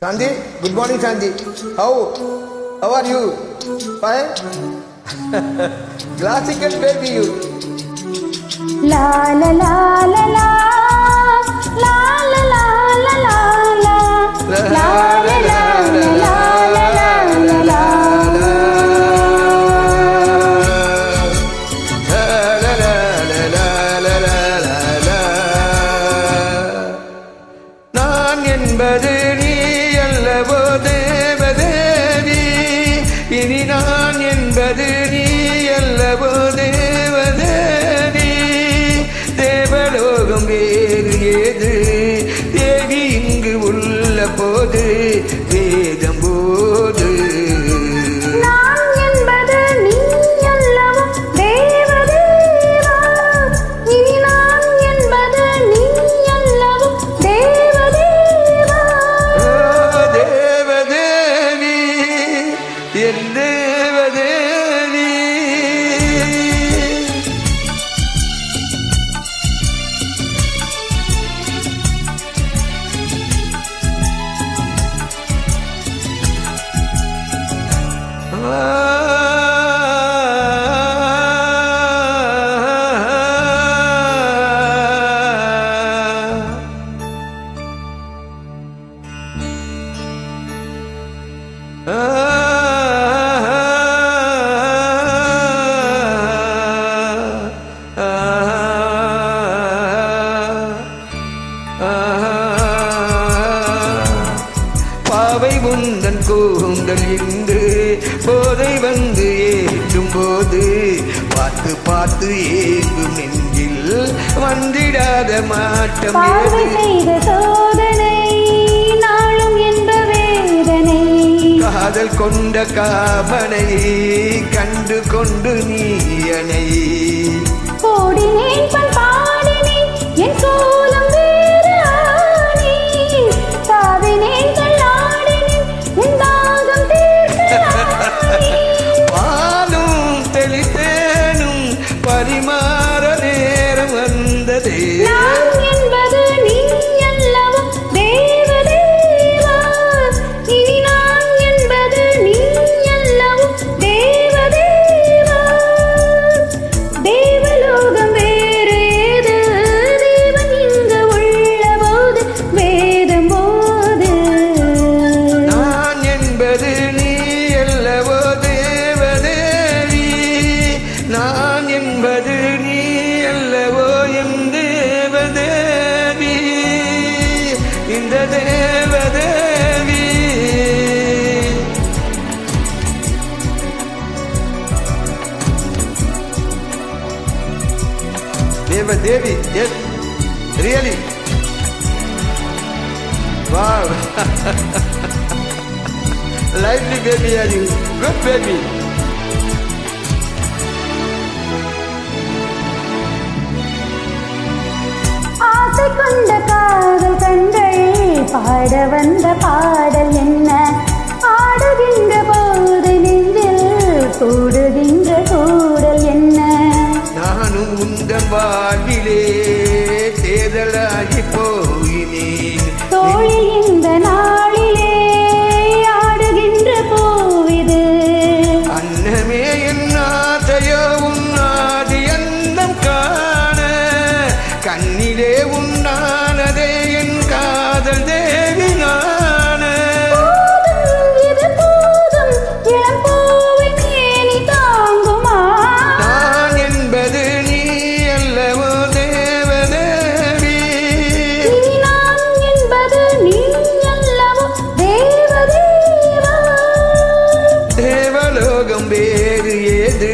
Shanti, good morning, Shanti. How are you? Fine? Classical baby, you. La la la la la la la la la la la la la la la நான் என்பது நீ அல்லவோ தேவதேவி, இனி நான் என்பது நீ அல்லவோ தேவதேவி. தேவலோகம் வேறு ஏது தேவி இங்கு உள்ள போது வேதம் போது. நான் என்பது நீ அல்லவோ தேவதேவா, இனி நான் என்பது நீ அல்லவோ தேவதேவா. தேவதேவி என் தேவதேவி. பாவை உந்தன் கூந்தல் இன்று போதை வந்து ஏற்றும் போது பார்த்து பார்த்து ஏங்கும் நெஞ்சில் வந்திடாத மாட்டம் பார்வை செய்த சோதனை நாளும் என்ப வேதனை. காதல் கொண்ட காமனை கண்டு கொண்டு நீயனை கோடினேன் பாடினேன் என் கோலம் வேறு ஆனேன், தாவினேன் தள்ளாடினேன் என் தாகம் தீர்த்தேன். பாலும் தெளித்தேனும் பரிமாற நேரம் வந்ததே. நான் என்பது நீ அல்லவோ தேவதேவா, இனி நான் என்பது நீ அல்லவோ தேவதேவா. தேவலோகம் வேறு ஏது தேவன் இங்கு உள்ள போது வேதம் போது. நான் என்பது நீ அல்லவோ தேவதேவி, நான் என்பது நீ அல்லவோ என் தேவதேவி, இந்த தேவதேவி. தேவதேவி, yes really. Wow. Lively baby are you? Good baby. ஆசை கொண்ட காதல் கண்கள் பாட வந்த பாடல் என்ன, ஆடுகின்ற போது நெஞ்சில் கூடுகின்ற கூடல் என்ன. நானும் உந்தன் வாழ்விலே தேதலாகி போயினேன். தோழில் இந்த நாளிலே ஆடுகின்ற பூவிது. அன்னமே என் ஆசையோ உன்னாதி அன்னம் காண, கண்ணிலே உன்னானதே என் காதல் தேவி நான. போதும் இது போதும் இளம் பூவின் ஏனி தாங்குமா. நான் என்பது நீ அல்லவோ தேவதேவி, இனி நான் என்பது நீ அல்லவோ தேவதேவா. தேவலோகம் வேறு ஏது